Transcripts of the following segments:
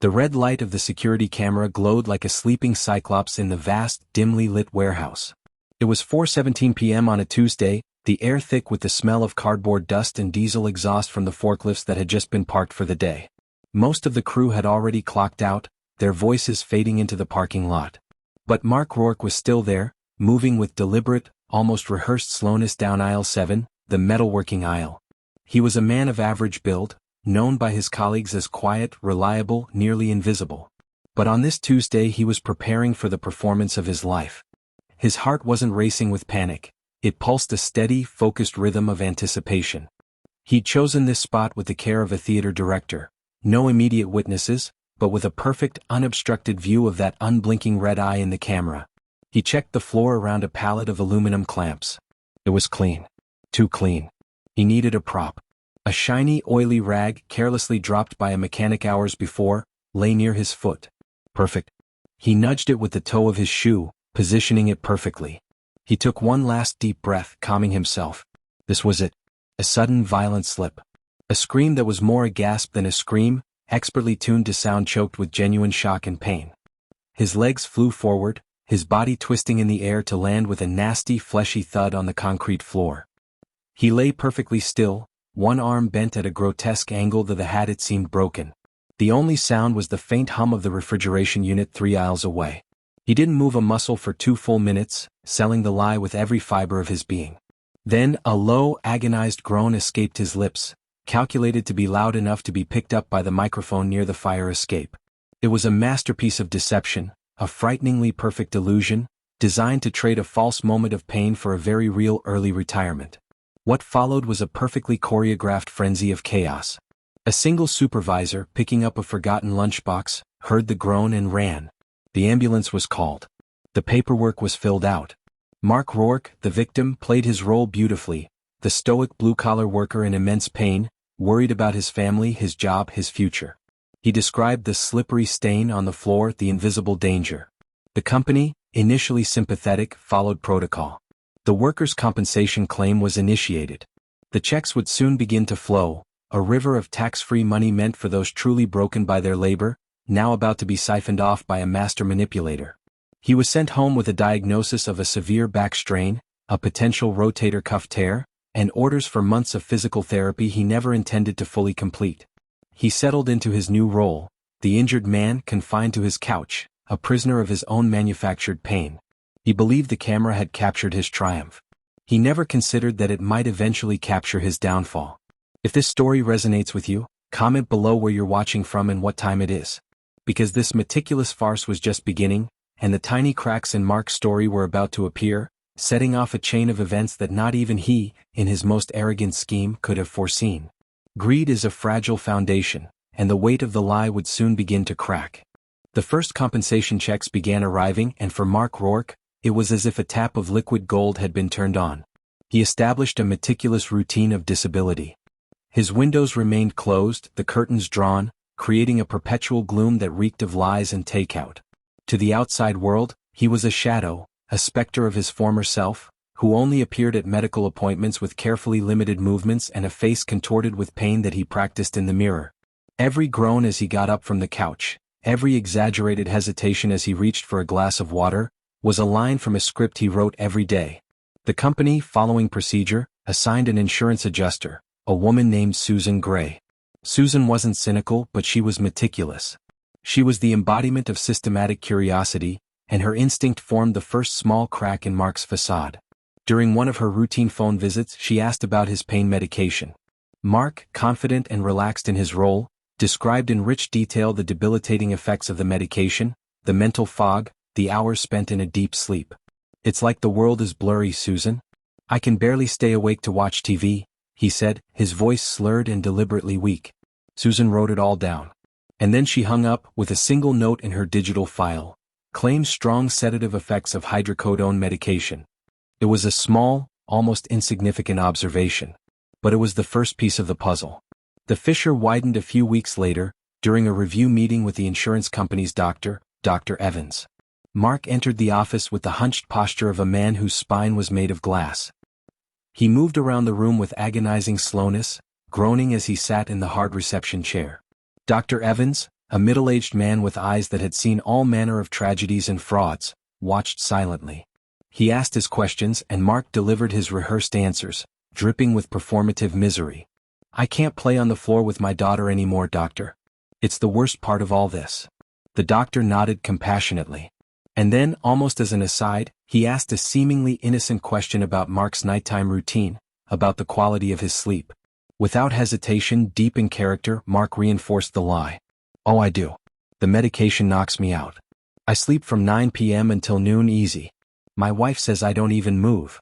The red light of the security camera glowed like a sleeping cyclops in the vast, dimly lit warehouse. It was 4:17 p.m. on a Tuesday, the air thick with the smell of cardboard dust and diesel exhaust from the forklifts that had just been parked for the day. Most of the crew had already clocked out, their voices fading into the parking lot. But Mark Rourke was still there, moving with deliberate, almost rehearsed slowness down aisle 7, the metalworking aisle. He was a man of average build, known by his colleagues as quiet, reliable, nearly invisible. But on this Tuesday he was preparing for the performance of his life. His heart wasn't racing with panic, it pulsed a steady, focused rhythm of anticipation. He'd chosen this spot with the care of a theater director, no immediate witnesses, but with a perfect, unobstructed view of that unblinking red eye in the camera. He checked the floor around a pallet of aluminum clamps. It was clean. Too clean. He needed a prop. A shiny, oily rag, carelessly dropped by a mechanic hours before, lay near his foot. Perfect. He nudged it with the toe of his shoe, positioning it perfectly. He took one last deep breath, calming himself. This was it. A sudden, violent slip. A scream that was more a gasp than a scream, expertly tuned to sound choked with genuine shock and pain. His legs flew forward, his body twisting in the air to land with a nasty, fleshy thud on the concrete floor. He lay perfectly still, one arm bent at a grotesque angle that had it seemed broken. The only sound was the faint hum of the refrigeration unit 3 aisles away. He didn't move a muscle for 2 full minutes, selling the lie with every fiber of his being. Then a low, agonized groan escaped his lips, calculated to be loud enough to be picked up by the microphone near the fire escape. It was a masterpiece of deception, a frighteningly perfect illusion, designed to trade a false moment of pain for a very real early retirement. What followed was a perfectly choreographed frenzy of chaos. A single supervisor, picking up a forgotten lunchbox, heard the groan and ran. The ambulance was called. The paperwork was filled out. Mark Rourke, the victim, played his role beautifully, the stoic blue-collar worker in immense pain, worried about his family, his job, his future. He described the slippery stain on the floor, the invisible danger. The company, initially sympathetic, followed protocol. The workers' compensation claim was initiated. The checks would soon begin to flow, a river of tax-free money meant for those truly broken by their labor, now about to be siphoned off by a master manipulator. He was sent home with a diagnosis of a severe back strain, a potential rotator cuff tear, and orders for months of physical therapy he never intended to fully complete. He settled into his new role, the injured man confined to his couch, a prisoner of his own manufactured pain. He believed the camera had captured his triumph. He never considered that it might eventually capture his downfall. If this story resonates with you, comment below where you're watching from and what time it is. Because this meticulous farce was just beginning, and the tiny cracks in Mark's story were about to appear, setting off a chain of events that not even he, in his most arrogant scheme, could have foreseen. Greed is a fragile foundation, and the weight of the lie would soon begin to crack. The first compensation checks began arriving, and for Mark Rourke, it was as if a tap of liquid gold had been turned on. He established a meticulous routine of disability. His windows remained closed, the curtains drawn, creating a perpetual gloom that reeked of lies and takeout. To the outside world, he was a shadow, a specter of his former self, who only appeared at medical appointments with carefully limited movements and a face contorted with pain that he practiced in the mirror. Every groan as he got up from the couch, every exaggerated hesitation as he reached for a glass of water, was a line from a script he wrote every day. The company, following procedure, assigned an insurance adjuster, a woman named Susan Gray. Susan wasn't cynical, but she was meticulous. She was the embodiment of systematic curiosity, and her instinct formed the first small crack in Mark's facade. During one of her routine phone visits, she asked about his pain medication. Mark, confident and relaxed in his role, described in rich detail the debilitating effects of the medication, the mental fog, the hours spent in a deep sleep. "It's like the world is blurry, Susan. I can barely stay awake to watch TV," he said, his voice slurred and deliberately weak. Susan wrote it all down. And then she hung up with a single note in her digital file. Claims strong sedative effects of hydrocodone medication. It was a small, almost insignificant observation. But it was the first piece of the puzzle. The fissure widened a few weeks later, during a review meeting with the insurance company's doctor, Dr. Evans. Mark entered the office with the hunched posture of a man whose spine was made of glass. He moved around the room with agonizing slowness, groaning as he sat in the hard reception chair. "Dr. Evans," A middle-aged man with eyes that had seen all manner of tragedies and frauds, watched silently. He asked his questions and Mark delivered his rehearsed answers, dripping with performative misery. "I can't play on the floor with my daughter anymore, doctor. It's the worst part of all this." The doctor nodded compassionately. And then, almost as an aside, he asked a seemingly innocent question about Mark's nighttime routine, about the quality of his sleep. Without hesitation, deep in character, Mark reinforced the lie. "Oh, I do. The medication knocks me out. I sleep from 9 p.m. until noon easy. My wife says I don't even move."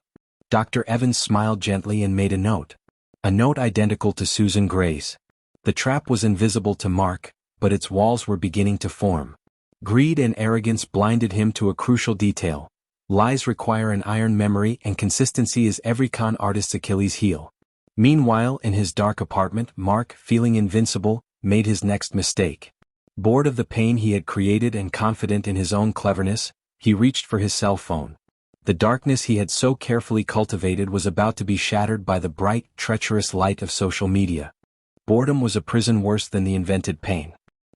Dr. Evans smiled gently and made a note. A note identical to Susan Gray's. The trap was invisible to Mark, but its walls were beginning to form. Greed and arrogance blinded him to a crucial detail. Lies require an iron memory and consistency is every con artist's Achilles heel. Meanwhile, in his dark apartment, Mark, feeling invincible, made his next mistake. Bored of the pain he had created and confident in his own cleverness, he reached for his cell phone. The darkness he had so carefully cultivated was about to be shattered by the bright, treacherous light of social media. Boredom was a prison worse than the invented pain.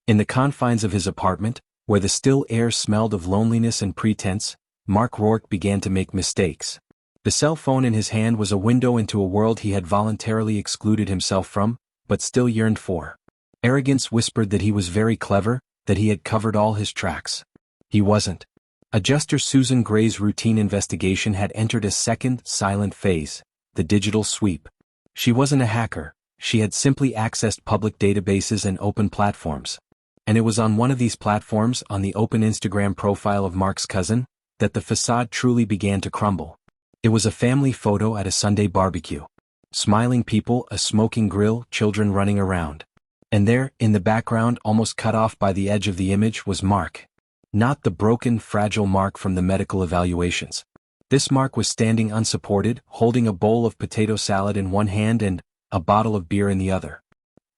In the confines of his apartment, where the still air smelled of loneliness and pretense, Mark Rourke began to make mistakes. The cell phone in his hand was a window into a world he had voluntarily excluded himself from, but still yearned for. Arrogance whispered that he was very clever, that he had covered all his tracks. He wasn't. Adjuster Susan Gray's routine investigation had entered a second, silent phase, the digital sweep. She wasn't a hacker, she had simply accessed public databases and open platforms. And it was on one of these platforms, on the open Instagram profile of Mark's cousin, that the facade truly began to crumble. It was a family photo at a Sunday barbecue. Smiling people, a smoking grill, children running around. And there, in the background, almost cut off by the edge of the image, was Mark. Not the broken, fragile Mark from the medical evaluations. This Mark was standing unsupported, holding a bowl of potato salad in one hand and a bottle of beer in the other.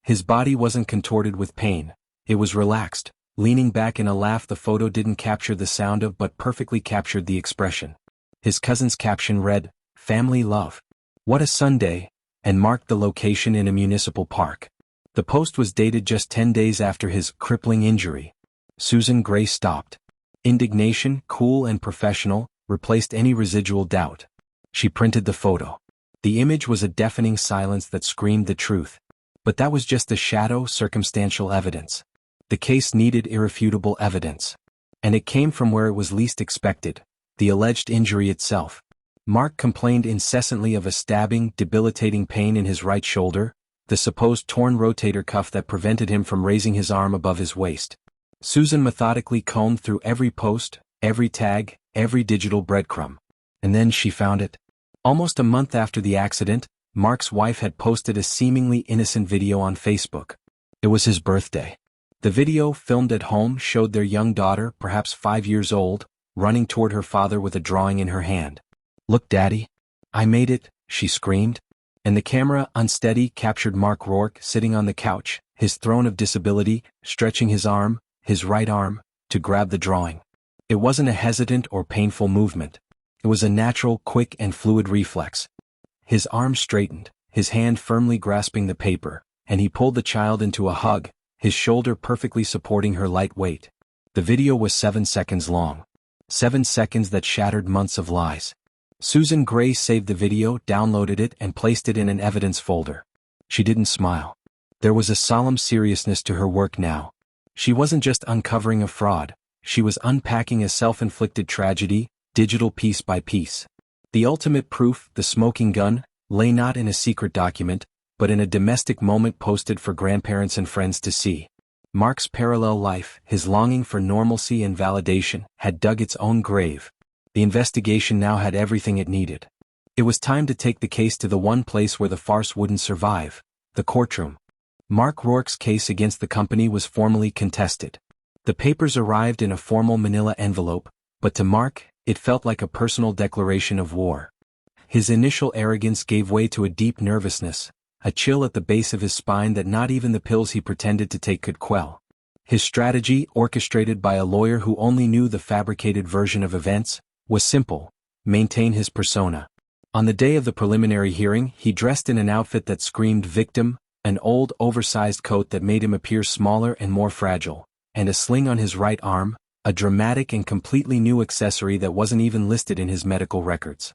His body wasn't contorted with pain. It was relaxed, leaning back in a laugh the photo didn't capture the sound of but perfectly captured the expression. His cousin's caption read, "Family love. What a Sunday," and marked the location in a municipal park. The post was dated just 10 days after his crippling injury. Susan Gray stopped. Indignation, cool and professional, replaced any residual doubt. She printed the photo. The image was a deafening silence that screamed the truth. But that was just the shadow, circumstantial evidence. The case needed irrefutable evidence. And it came from where it was least expected, the alleged injury itself. Mark complained incessantly of a stabbing, debilitating pain in his right shoulder, the supposed torn rotator cuff that prevented him from raising his arm above his waist. Susan methodically combed through every post, every tag, every digital breadcrumb. And then she found it. Almost a month after the accident, Mark's wife had posted a seemingly innocent video on Facebook. It was his birthday. The video, filmed at home, showed their young daughter, perhaps 5 years old, running toward her father with a drawing in her hand. "Look, Daddy. I made it," she screamed. And the camera, unsteady, captured Mark Rourke sitting on the couch, his throne of disability, stretching his arm, his right arm, to grab the drawing. It wasn't a hesitant or painful movement. It was a natural, quick and fluid reflex. His arm straightened, his hand firmly grasping the paper, and he pulled the child into a hug, his shoulder perfectly supporting her light weight. The video was 7 seconds long. 7 seconds that shattered months of lies. Susan Gray saved the video, downloaded it, and placed it in an evidence folder. She didn't smile. There was a solemn seriousness to her work now. She wasn't just uncovering a fraud, she was unpacking a self-inflicted tragedy, digital piece by piece. The ultimate proof, the smoking gun, lay not in a secret document, but in a domestic moment posted for grandparents and friends to see. Mark's parallel life, his longing for normalcy and validation, had dug its own grave. The investigation now had everything it needed. It was time to take the case to the one place where the farce wouldn't survive, the courtroom. Mark Rourke's case against the company was formally contested. The papers arrived in a formal manila envelope, but to Mark, it felt like a personal declaration of war. His initial arrogance gave way to a deep nervousness, a chill at the base of his spine that not even the pills he pretended to take could quell. His strategy, orchestrated by a lawyer who only knew the fabricated version of events, was simple: maintain his persona. On the day of the preliminary hearing, he dressed in an outfit that screamed victim, an old, oversized coat that made him appear smaller and more fragile, and a sling on his right arm, a dramatic and completely new accessory that wasn't even listed in his medical records.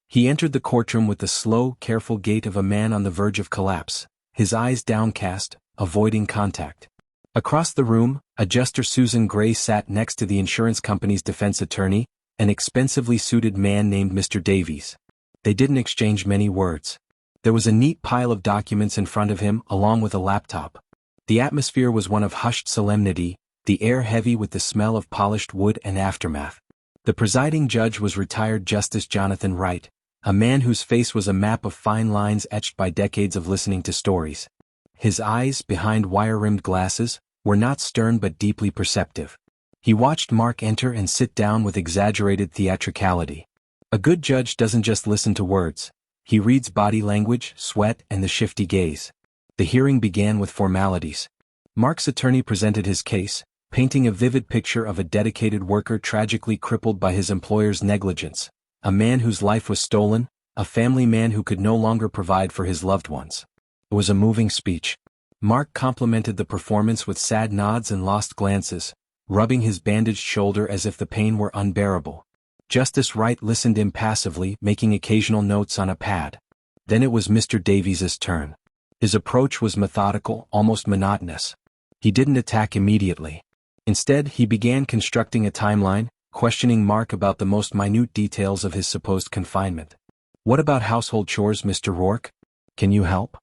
He entered the courtroom with the slow, careful gait of a man on the verge of collapse, his eyes downcast, avoiding contact. Across the room, Adjuster Susan Gray sat next to the insurance company's defense attorney, an expensively suited man named Mr. Davies. They didn't exchange many words. There was a neat pile of documents in front of him, along with a laptop. The atmosphere was one of hushed solemnity, the air heavy with the smell of polished wood and aftermath. The presiding judge was retired Justice Jonathan Wright, a man whose face was a map of fine lines etched by decades of listening to stories. His eyes, behind wire-rimmed glasses, were not stern but deeply perceptive. He watched Mark enter and sit down with exaggerated theatricality. A good judge doesn't just listen to words. He reads body language, sweat, and the shifty gaze. The hearing began with formalities. Mark's attorney presented his case, painting a vivid picture of a dedicated worker tragically crippled by his employer's negligence, a man whose life was stolen, a family man who could no longer provide for his loved ones. It was a moving speech. Mark complimented the performance with sad nods and lost glances, rubbing his bandaged shoulder as if the pain were unbearable. Justice Wright listened impassively, making occasional notes on a pad. Then it was Mr. Davies's turn. His approach was methodical, almost monotonous. He didn't attack immediately. Instead, he began constructing a timeline, questioning Mark about the most minute details of his supposed confinement. "What about household chores, Mr. Rourke? Can you help?"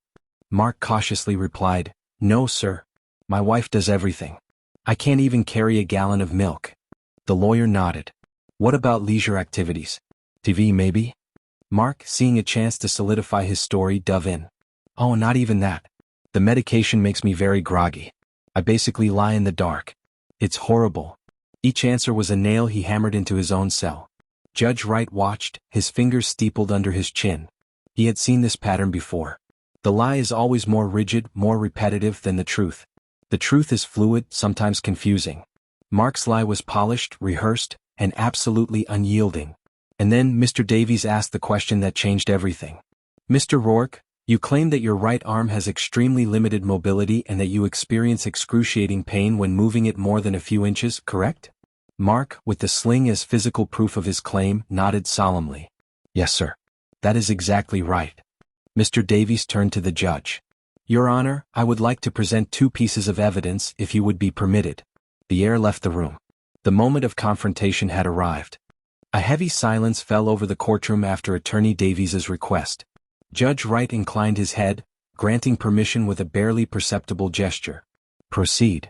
Mark cautiously replied, "No, sir. My wife does everything. I can't even carry a gallon of milk." The lawyer nodded. "What about leisure activities? TV, maybe?" Mark, seeing a chance to solidify his story, dove in. "Oh, not even that. The medication makes me very groggy. I basically lie in the dark. It's horrible." Each answer was a nail he hammered into his own cell. Judge Wright watched, his fingers steepled under his chin. He had seen this pattern before. The lie is always more rigid, more repetitive than the truth. The truth is fluid, sometimes confusing. Mark's lie was polished, rehearsed, and absolutely unyielding. And then Mr. Davies asked the question that changed everything. "Mr. Rourke, you claim that your right arm has extremely limited mobility and that you experience excruciating pain when moving it more than a few inches, correct?" Mark, with the sling as physical proof of his claim, nodded solemnly. "Yes, sir. That is exactly right." Mr. Davies turned to the judge. "Your Honor, I would like to present two pieces of evidence, if you would be permitted." The heir left the room. The moment of confrontation had arrived. A heavy silence fell over the courtroom after Attorney Davies's request. Judge Wright inclined his head, granting permission with a barely perceptible gesture. "Proceed."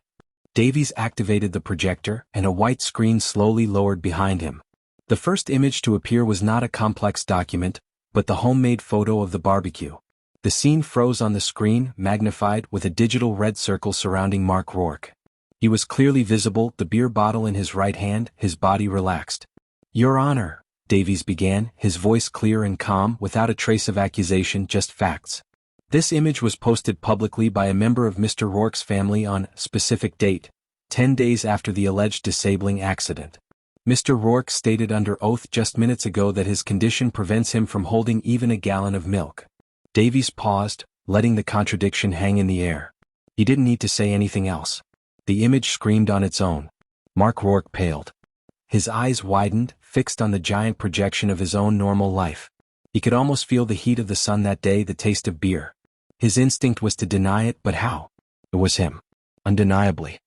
Davies activated the projector, and a white screen slowly lowered behind him. The first image to appear was not a complex document, but the homemade photo of the barbecue. The scene froze on the screen, magnified, with a digital red circle surrounding Mark Rourke. He was clearly visible, the beer bottle in his right hand, his body relaxed. "Your Honor," Davies began, his voice clear and calm, without a trace of accusation, just facts. "This image was posted publicly by a member of Mr. Rourke's family on specific date, 10 days after the alleged disabling accident. Mr. Rourke stated under oath just minutes ago that his condition prevents him from holding even a gallon of milk." Davies paused, letting the contradiction hang in the air. He didn't need to say anything else. The image screamed on its own. Mark Rourke paled. His eyes widened, fixed on the giant projection of his own normal life. He could almost feel the heat of the sun that day, the taste of beer. His instinct was to deny it, but how? It was him. Undeniably.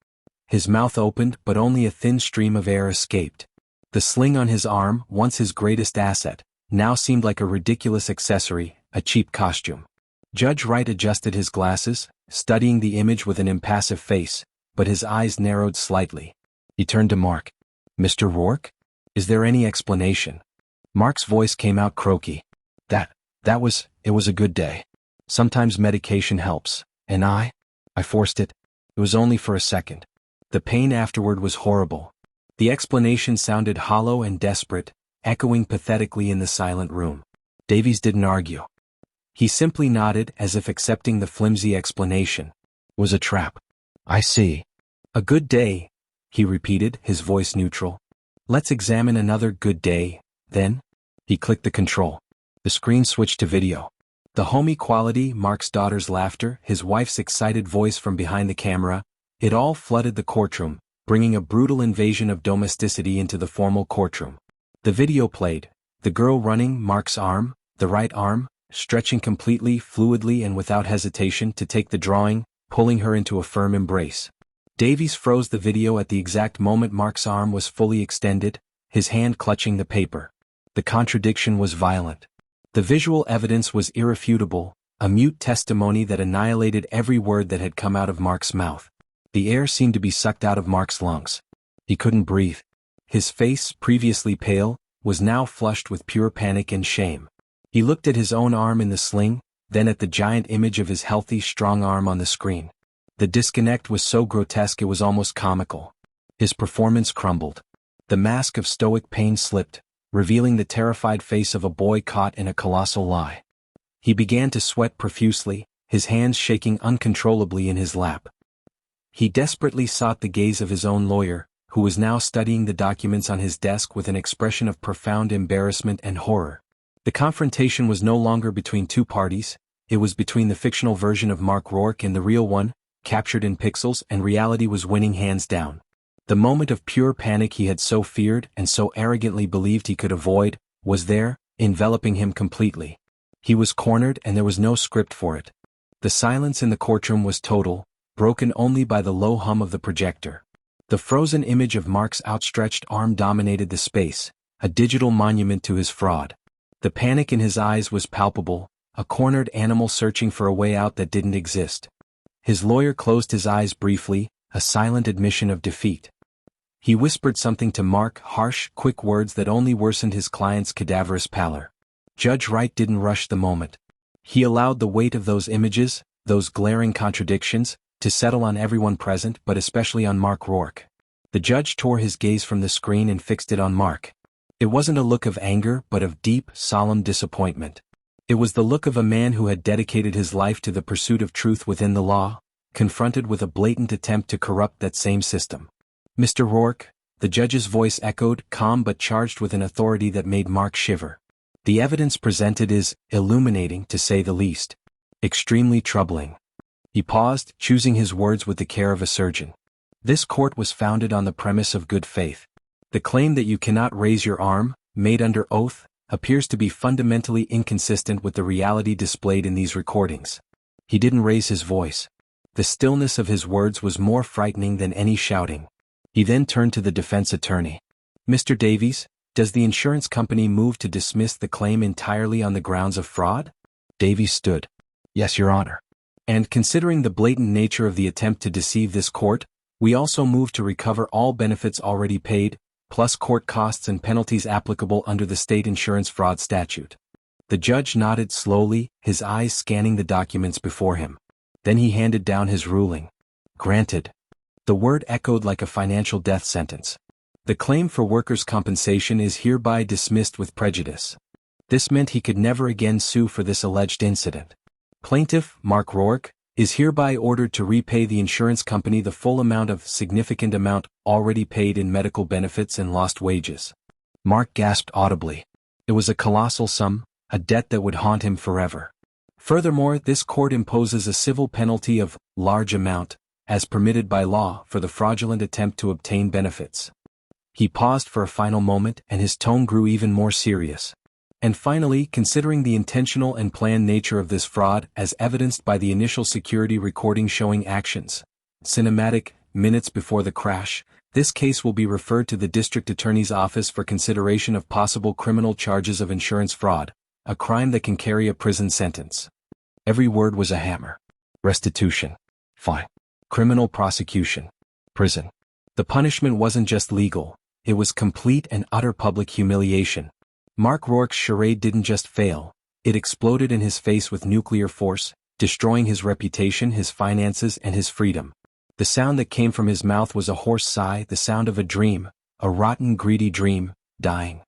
His mouth opened, but only a thin stream of air escaped. The sling on his arm, once his greatest asset, now seemed like a ridiculous accessory, a cheap costume. Judge Wright adjusted his glasses, studying the image with an impassive face, but his eyes narrowed slightly. He turned to Mark. "Mr. Rourke? Is there any explanation?" Mark's voice came out croaky. It was a good day. Sometimes medication helps, and I forced it. It was only for a second. The pain afterward was horrible." The explanation sounded hollow and desperate, echoing pathetically in the silent room. Davies didn't argue. He simply nodded as if accepting the flimsy explanation. It was a trap. "I see. A good day," he repeated, his voice neutral. "Let's examine another good day, then." He clicked the control. The screen switched to video. The homey quality, Mark's daughter's laughter, his wife's excited voice from behind the camera, It all flooded the courtroom, bringing a brutal invasion of domesticity into the formal courtroom. The video played, the girl running Mark's arm, the right arm, stretching completely, fluidly and without hesitation to take the drawing, pulling her into a firm embrace. Davies froze the video at the exact moment Mark's arm was fully extended, his hand clutching the paper. The contradiction was violent. The visual evidence was irrefutable, a mute testimony that annihilated every word that had come out of Mark's mouth. The air seemed to be sucked out of Mark's lungs. He couldn't breathe. His face, previously pale, was now flushed with pure panic and shame. He looked at his own arm in the sling, then at the giant image of his healthy, strong arm on the screen. The disconnect was so grotesque it was almost comical. His performance crumbled. The mask of stoic pain slipped, revealing the terrified face of a boy caught in a colossal lie. He began to sweat profusely, his hands shaking uncontrollably in his lap. He desperately sought the gaze of his own lawyer, who was now studying the documents on his desk with an expression of profound embarrassment and horror. The confrontation was no longer between two parties, it was between the fictional version of Mark Rourke and the real one, captured in pixels, and reality was winning hands down. The moment of pure panic he had so feared and so arrogantly believed he could avoid, was there, enveloping him completely. He was cornered and there was no script for it. The silence in the courtroom was total, broken only by the low hum of the projector. The frozen image of Mark's outstretched arm dominated the space, a digital monument to his fraud. The panic in his eyes was palpable, a cornered animal searching for a way out that didn't exist. His lawyer closed his eyes briefly, a silent admission of defeat. He whispered something to Mark, harsh, quick words that only worsened his client's cadaverous pallor. Judge Wright didn't rush the moment. He allowed the weight of those images, those glaring contradictions, to settle on everyone present but especially on Mark Rourke. The judge tore his gaze from the screen and fixed it on Mark. It wasn't a look of anger but of deep, solemn disappointment. It was the look of a man who had dedicated his life to the pursuit of truth within the law, confronted with a blatant attempt to corrupt that same system. Mr. Rourke, the judge's voice echoed, calm but charged with an authority that made Mark shiver. The evidence presented is illuminating, to say the least. Extremely troubling. He paused, choosing his words with the care of a surgeon. This court was founded on the premise of good faith. The claim that you cannot raise your arm, made under oath, appears to be fundamentally inconsistent with the reality displayed in these recordings. He didn't raise his voice. The stillness of his words was more frightening than any shouting. He then turned to the defense attorney. Mr. Davies, does the insurance company move to dismiss the claim entirely on the grounds of fraud? Davies stood. Yes, Your Honor. And considering the blatant nature of the attempt to deceive this court, we also move to recover all benefits already paid, plus court costs and penalties applicable under the state insurance fraud statute. The judge nodded slowly, his eyes scanning the documents before him. Then he handed down his ruling. Granted. The word echoed like a financial death sentence. The claim for workers' compensation is hereby dismissed with prejudice. This meant he could never again sue for this alleged incident. Plaintiff, Mark Rourke, is hereby ordered to repay the insurance company the full amount of significant amount already paid in medical benefits and lost wages. Mark gasped audibly. It was a colossal sum, a debt that would haunt him forever. Furthermore, this court imposes a civil penalty of large amount, as permitted by law, for the fraudulent attempt to obtain benefits. He paused for a final moment and his tone grew even more serious. And finally, considering the intentional and planned nature of this fraud as evidenced by the initial security recording showing actions, cinematic, minutes before the crash, this case will be referred to the District Attorney's Office for consideration of possible criminal charges of insurance fraud, a crime that can carry a prison sentence. Every word was a hammer. Restitution. Fine. Criminal prosecution. Prison. The punishment wasn't just legal, it was complete and utter public humiliation. Mark Rourke's charade didn't just fail, it exploded in his face with nuclear force, destroying his reputation, his finances, and his freedom. The sound that came from his mouth was a hoarse sigh, the sound of a dream, a rotten, greedy dream, dying.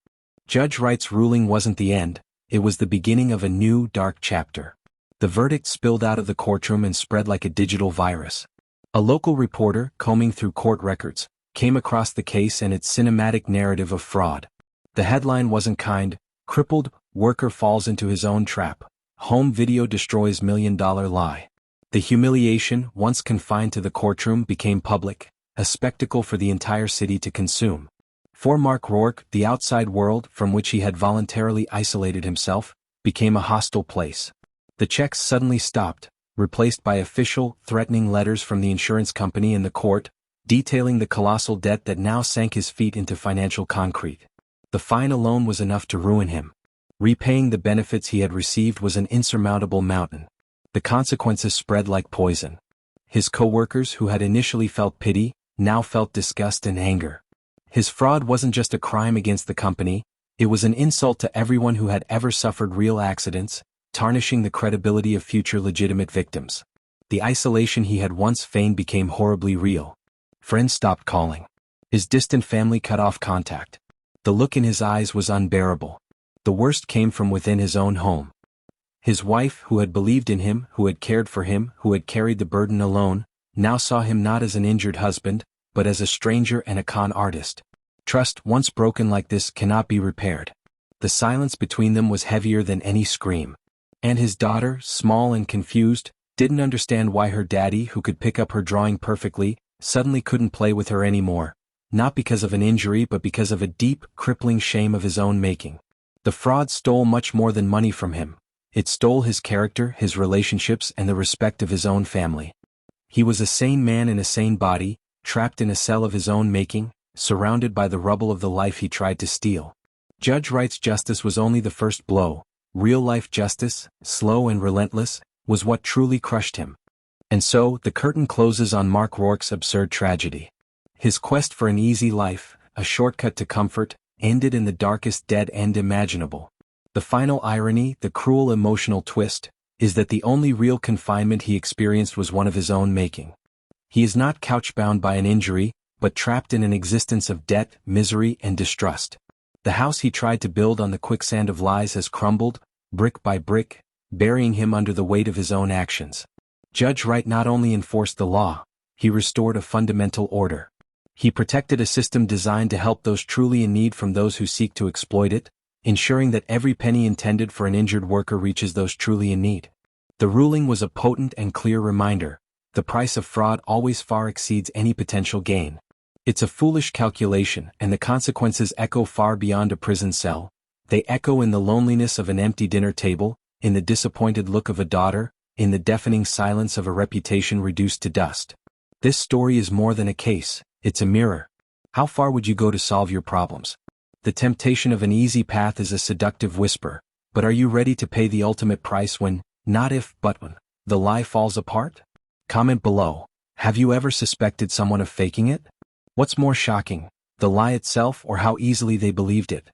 Judge Wright's ruling wasn't the end, it was the beginning of a new, dark chapter. The verdict spilled out of the courtroom and spread like a digital virus. A local reporter, combing through court records, came across the case and its cinematic narrative of fraud. The headline wasn't kind: crippled worker falls into his own trap, home video destroys $1 million lie. The humiliation, once confined to the courtroom, became public, a spectacle for the entire city to consume. For Mark Rourke, the outside world, from which he had voluntarily isolated himself, became a hostile place. The checks suddenly stopped, replaced by official, threatening letters from the insurance company and the court, detailing the colossal debt that now sank his feet into financial concrete. The fine alone was enough to ruin him. Repaying the benefits he had received was an insurmountable mountain. The consequences spread like poison. His co-workers, who had initially felt pity, now felt disgust and anger. His fraud wasn't just a crime against the company, it was an insult to everyone who had ever suffered real accidents, tarnishing the credibility of future legitimate victims. The isolation he had once feigned became horribly real. Friends stopped calling. His distant family cut off contact. The look in his eyes was unbearable. The worst came from within his own home. His wife, who had believed in him, who had cared for him, who had carried the burden alone, now saw him not as an injured husband, but as a stranger and a con artist. Trust, once broken like this, cannot be repaired. The silence between them was heavier than any scream. And his daughter, small and confused, didn't understand why her daddy, who could pick up her drawing perfectly, suddenly couldn't play with her anymore, not because of an injury but because of a deep, crippling shame of his own making. The fraud stole much more than money from him. It stole his character, his relationships, and the respect of his own family. He was a sane man in a sane body, trapped in a cell of his own making, surrounded by the rubble of the life he tried to steal. Judge Wright's justice was only the first blow. Real-life justice, slow and relentless, was what truly crushed him. And so, the curtain closes on Mark Rourke's absurd tragedy. His quest for an easy life, a shortcut to comfort, ended in the darkest dead end imaginable. The final irony, the cruel emotional twist, is that the only real confinement he experienced was one of his own making. He is not couch-bound by an injury, but trapped in an existence of debt, misery, and distrust. The house he tried to build on the quicksand of lies has crumbled, brick by brick, burying him under the weight of his own actions. Judge Wright not only enforced the law, he restored a fundamental order. He protected a system designed to help those truly in need from those who seek to exploit it, ensuring that every penny intended for an injured worker reaches those truly in need. The ruling was a potent and clear reminder: the price of fraud always far exceeds any potential gain. It's a foolish calculation, and the consequences echo far beyond a prison cell. They echo in the loneliness of an empty dinner table, in the disappointed look of a daughter, in the deafening silence of a reputation reduced to dust. This story is more than a case, it's a mirror. How far would you go to solve your problems? The temptation of an easy path is a seductive whisper, but are you ready to pay the ultimate price when, not if, but when, the lie falls apart? Comment below. Have you ever suspected someone of faking it? What's more shocking, the lie itself or how easily they believed it?